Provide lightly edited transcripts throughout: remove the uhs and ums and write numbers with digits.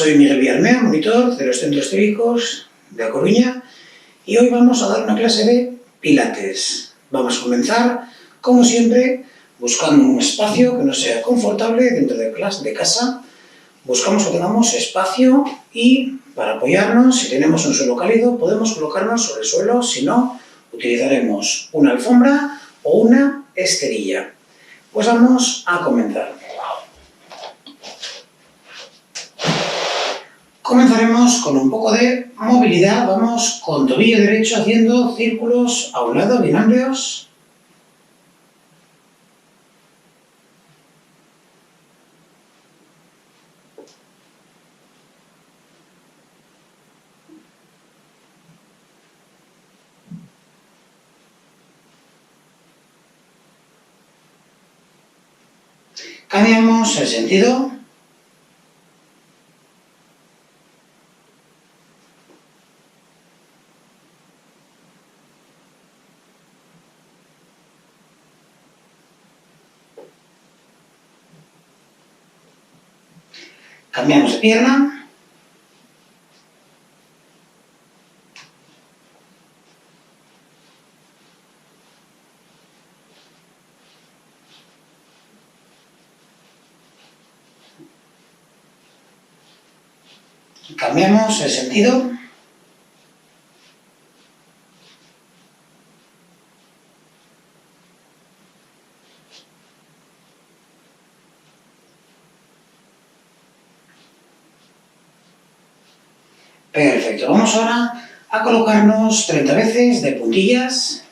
Soy Miguel Villarmea, monitor de los Centros Cívicos de A Coruña, y hoy vamos a dar una clase de Pilates. Vamos a comenzar, como siempre, buscando un espacio que nos sea confortable dentro de casa. Buscamos que tengamos espacio y para apoyarnos, si tenemos un suelo cálido, podemos colocarnos sobre el suelo, si no, utilizaremos una alfombra o una esterilla. Pues vamos a comenzar. Comenzaremos con un poco de movilidad. Vamos con tobillo derecho haciendo círculos a un lado bien amplios. Cambiamos el sentido. Cambiamos de pierna. Cambiamos el sentido. Perfecto. Vamos ahora a colocarnos 30 veces de puntillas.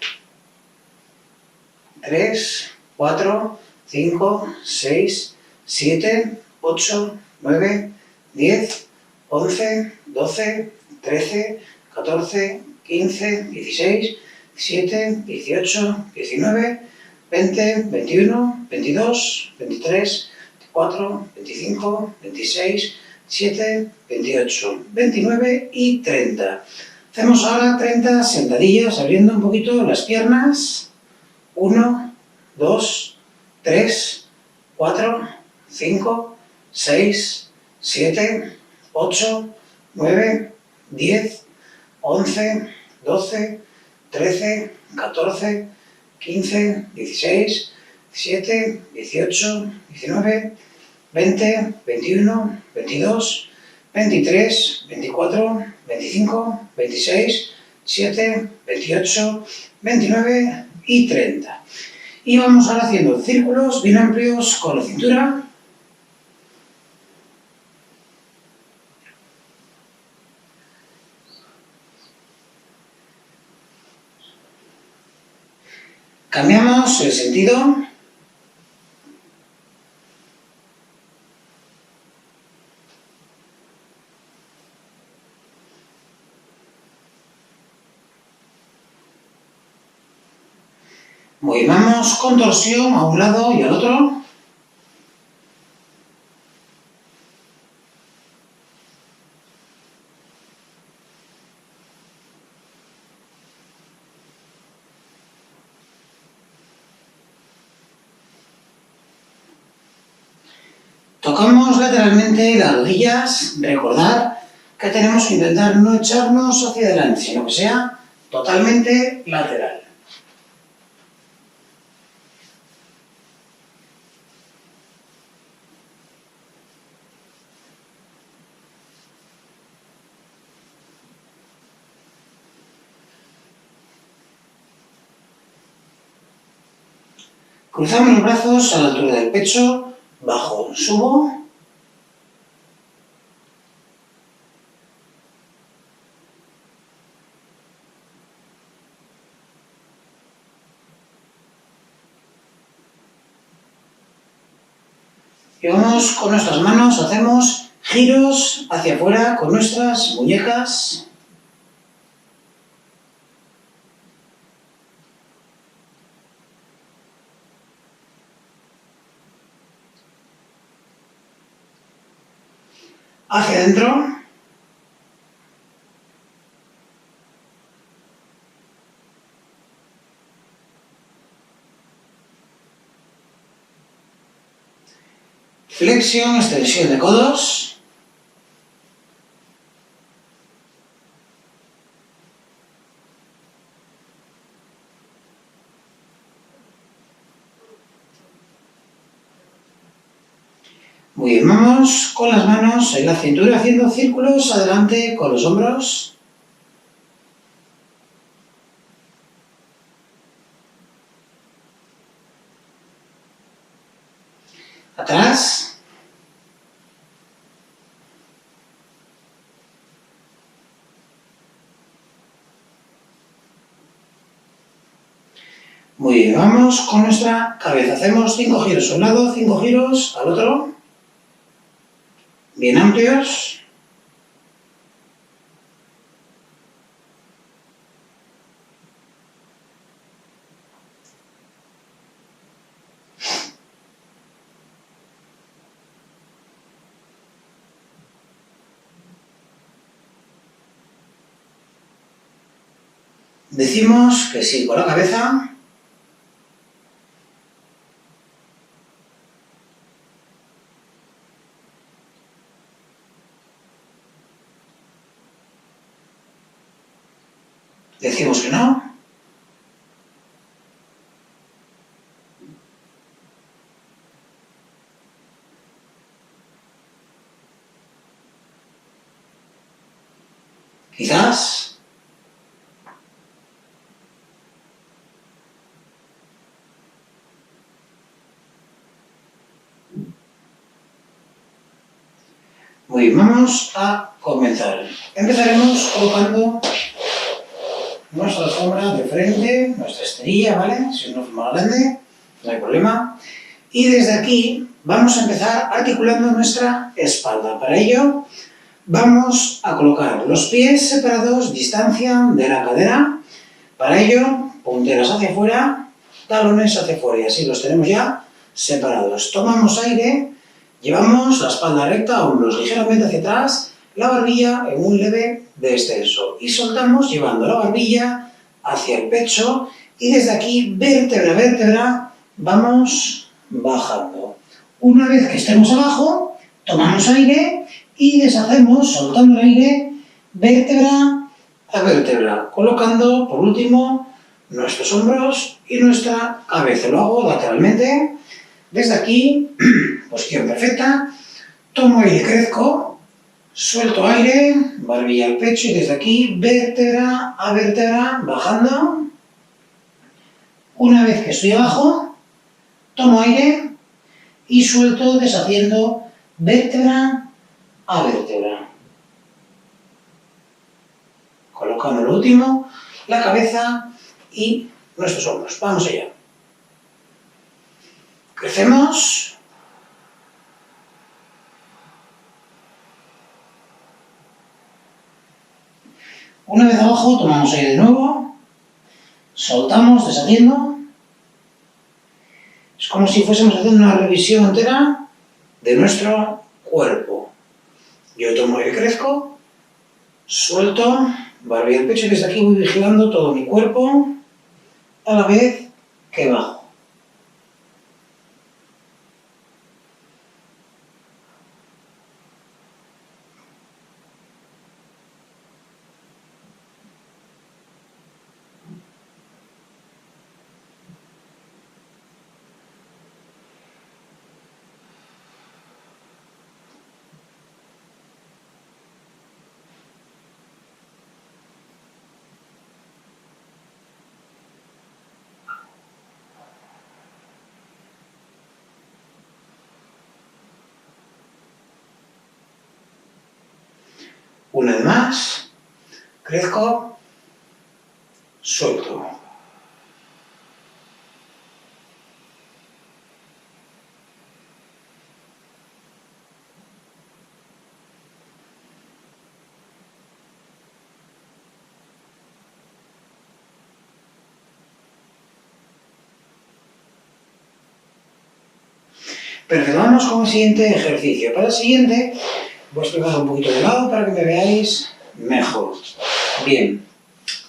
3, 4, 5, 6, 7, 8, 9, 10, 11, 12, 13, 14, 15, 16, 17, 18, 19, 20, 21, 22, 23, 24, 25, 26, 7, 28, 29 y 30. Hacemos ahora 30 sentadillas abriendo un poquito las piernas. 1, 2, 3, 4, 5, 6, 7, 8, 9, 10, 11, 12, 13, 14, 15, 16, 17, 18, 19, 20, 21, 22, 23, 24, 25, 26, 7, 28, 29 y 30. Y vamos ahora haciendo círculos bien amplios con la cintura. Cambiamos el sentido. Movemos con torsión a un lado y al otro. Tocamos lateralmente las rodillas. Recordad que tenemos que intentar no echarnos hacia adelante, sino que sea totalmente lateral. Cruzamos los brazos a la altura del pecho, bajo, subo. Y vamos con nuestras manos, hacemos giros hacia afuera con nuestras muñecas. Hacia adentro. Flexión, extensión de codos. Muy bien, vamos con las manos en la cintura haciendo círculos adelante con los hombros. Atrás. Muy bien, vamos con nuestra cabeza. Hacemos 5 giros a un lado, 5 giros al otro. Bien amplios. Decimos que sí con la cabeza. Decimos que no. Quizás. Muy bien, vamos a comenzar. Empezaremos colocando nuestra alfombra de frente, nuestra esterilla, ¿vale? Si es una alfombra grande, no hay problema. Y desde aquí vamos a empezar articulando nuestra espalda. Para ello vamos a colocar los pies separados, distancia de la cadera. Para ello, punteras hacia afuera, talones hacia afuera y así los tenemos ya separados. Tomamos aire, llevamos la espalda recta, hombros ligeramente hacia atrás, la barbilla en un leve descenso y soltamos llevando la barbilla hacia el pecho y desde aquí, vértebra a vértebra, vamos bajando. Una vez que estemos abajo, tomamos aire y deshacemos, soltando el aire, vértebra a vértebra, colocando por último nuestros hombros y nuestra cabeza. Lo hago lateralmente, desde aquí, posición perfecta, tomo aire, crezco, suelto aire, barbilla al pecho y desde aquí, vértebra a vértebra, bajando. Una vez que estoy abajo, tomo aire y suelto deshaciendo vértebra a vértebra. Colocando lo último, la cabeza y nuestros hombros. Vamos allá. Crecemos. Una vez abajo, tomamos aire de nuevo. Soltamos, deshaciendo. Es como si fuésemos haciendo una revisión entera de nuestro cuerpo. Yo tomo aire, crezco, suelto, barbilla al pecho y desde aquí voy vigilando todo mi cuerpo a la vez que bajo. Una vez más, crezco, suelto. Perfecto, vamos con el siguiente ejercicio. Para el siguiente, voy a explicar un poquito de lado para que me veáis mejor. Bien,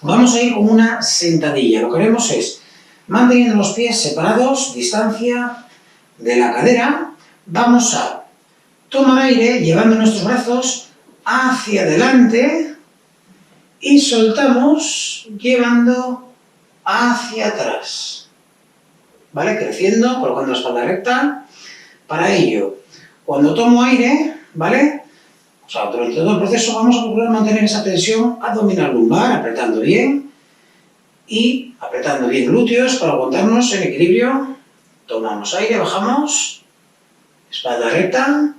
vamos a ir con una sentadilla. Lo que haremos es, manteniendo los pies separados, distancia de la cadera, vamos a tomar aire llevando nuestros brazos hacia adelante y soltamos llevando hacia atrás. ¿Vale? Creciendo, colocando la espalda recta. Para ello, Cuando tomo aire, ¿vale? O sea, durante todo el proceso vamos a procurar mantener esa tensión abdominal lumbar, apretando bien y apretando bien glúteos para aguantarnos en equilibrio. Tomamos aire, bajamos, espalda recta,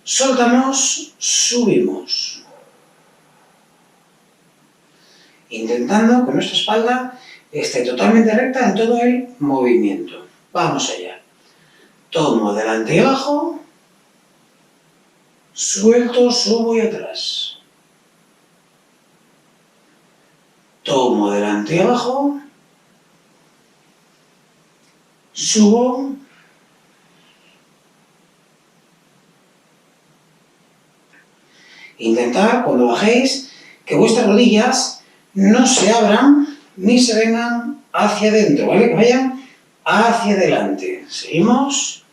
soltamos, subimos. Intentando que nuestra espalda esté totalmente recta en todo el movimiento. Vamos allá. Tomo adelante y abajo, suelto, subo y atrás. Tomo adelante y abajo, subo, intentad cuando bajéis que vuestras rodillas no se abran ni se vengan hacia adentro, ¿vale? Que vayan hacia adelante. Seguimos,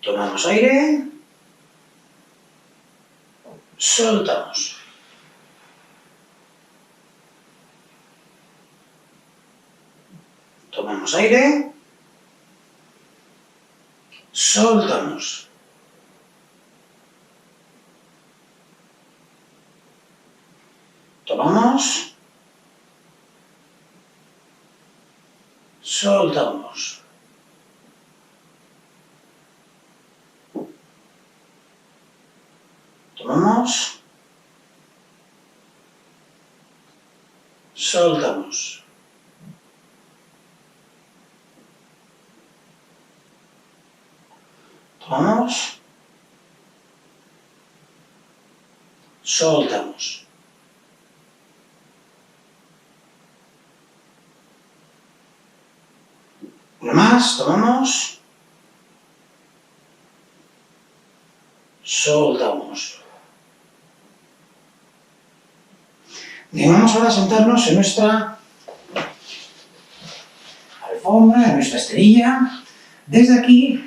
tomamos aire, soltamos. Tomamos aire, soltamos. Tomamos, soltamos. Tomamos, soltamos. Tomamos, soltamos. Uno más, tomamos, soltamos. Bien, vamos ahora a sentarnos en nuestra alfombra, en nuestra esterilla. Desde aquí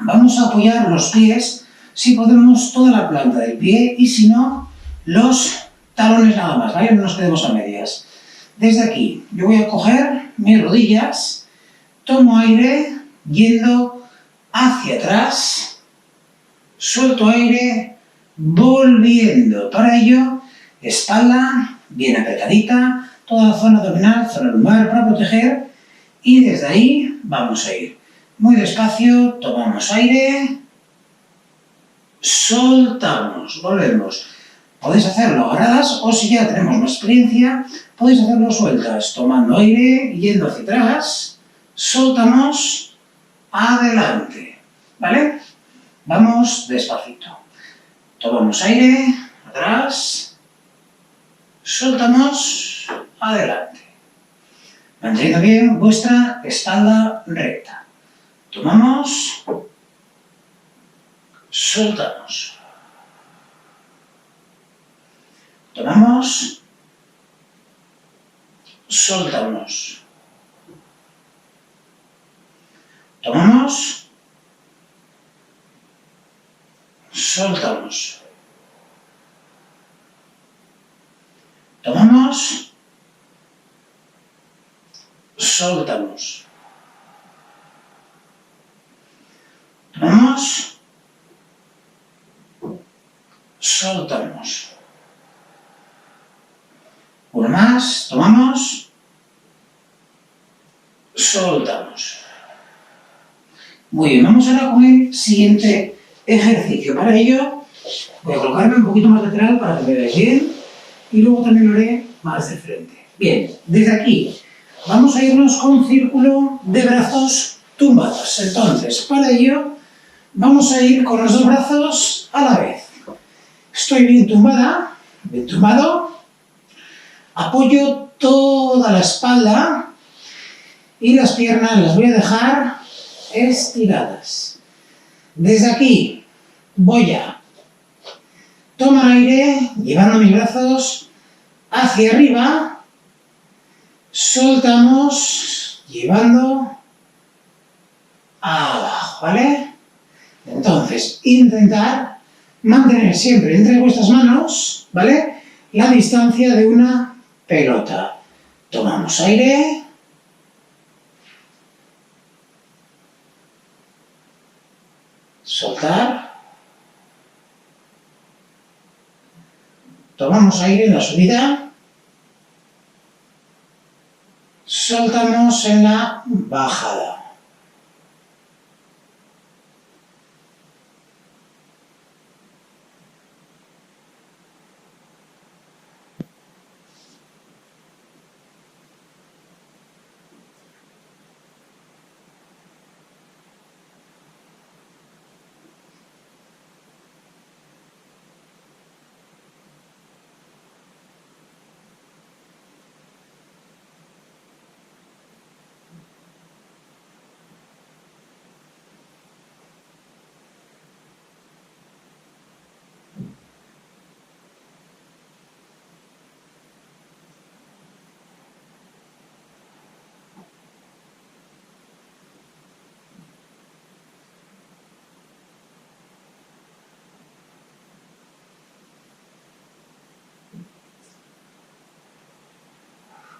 vamos a apoyar los pies, si podemos, toda la planta del pie y si no, los talones nada más, ¿vale? No nos quedemos a medias. Desde aquí yo voy a coger mis rodillas, tomo aire yendo hacia atrás, suelto aire, volviendo. Para ello, espalda bien apretadita, toda la zona abdominal, zona lumbar para proteger y desde ahí vamos a ir muy despacio, tomamos aire, soltamos, volvemos. Podéis hacerlo agarradas o si ya tenemos más experiencia, podéis hacerlo sueltas, tomando aire, yendo hacia atrás, soltamos, adelante, ¿vale? Vamos despacito. Tomamos aire, atrás, soltamos, adelante. Manteniendo bien vuestra espalda recta. Tomamos, soltamos. Tomamos, soltamos. Tomamos, soltamos. Tomamos, soltamos. Tomamos, soltamos. Uno más, tomamos, soltamos. Muy bien, vamos ahora con el siguiente ejercicio. Para ello, voy a colocarme un poquito más lateral para que me veáis bien y luego también lo haré más de frente. Bien, desde aquí vamos a irnos con un círculo de brazos tumbados. Entonces, para ello, vamos a ir con los dos brazos a la vez. Estoy bien tumbada, bien tumbado. Apoyo toda la espalda y las piernas las voy a dejar estiradas. Desde aquí voy a tomar aire, llevando mis brazos hacia arriba, soltamos, llevando abajo, ¿vale? Entonces, intentar mantener siempre entre vuestras manos, ¿vale?, la distancia de una pelota. Tomamos aire. Soltar. Tomamos aire en la subida. Soltamos en la bajada.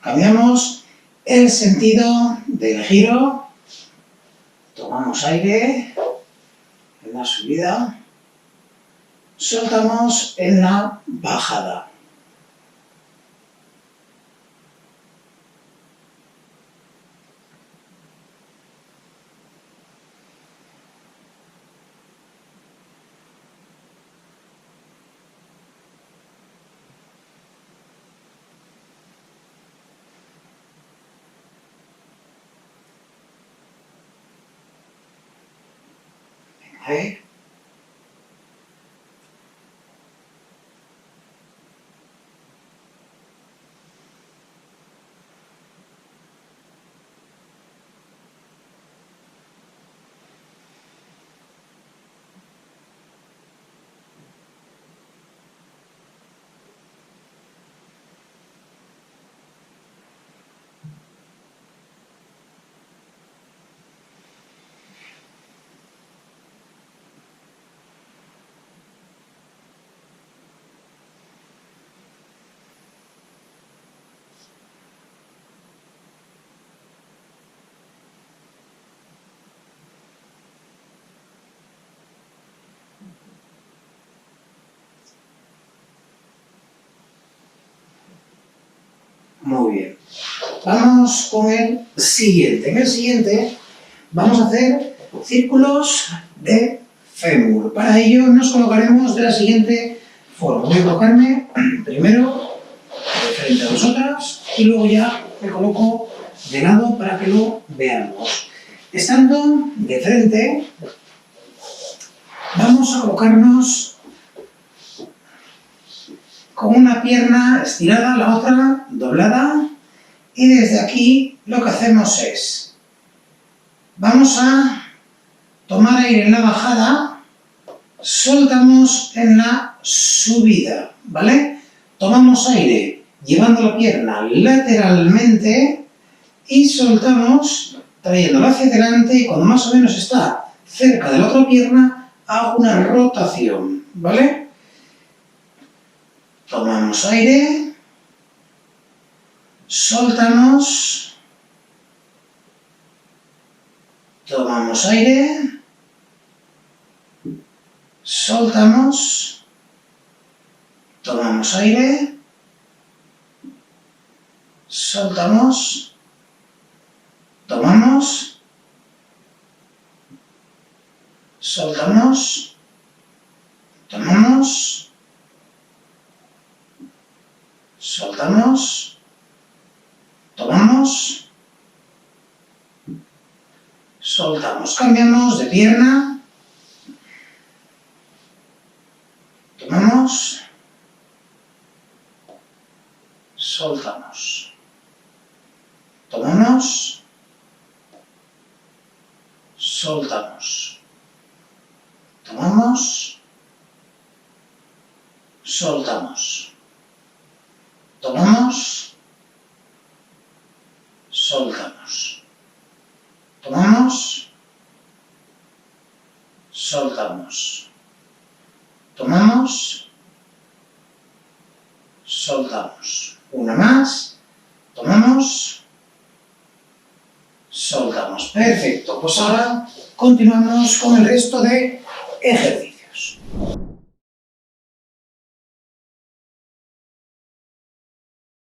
Cambiamos el sentido del giro. Tomamos aire en la subida. Soltamos en la bajada. Ahí. Muy bien. Vamos con el siguiente. En el siguiente vamos a hacer círculos de fémur. Para ello nos colocaremos de la siguiente forma. Voy a colocarme primero de frente a vosotras y luego ya me coloco de lado para que lo veamos. Estando de frente, vamos a colocarnos con una pierna estirada, la otra doblada, y desde aquí lo que hacemos es, vamos a tomar aire en la bajada, soltamos en la subida, ¿vale? Tomamos aire llevando la pierna lateralmente y soltamos trayéndola hacia adelante, y cuando más o menos está cerca de la otra pierna, hago una rotación, ¿vale? Tomamos aire, soltamos, tomamos aire, soltamos, tomamos aire, soltamos, tomamos, soltamos, tomamos, soltamos, tomamos, soltamos. Cambiamos de pierna, tomamos, soltamos, tomamos, soltamos, tomamos, soltamos. Tomamos, soltamos. Tomamos, soltamos. Tomamos, soltamos. Una más. Tomamos, soltamos. Perfecto. Pues ahora continuamos con el resto de ejercicios.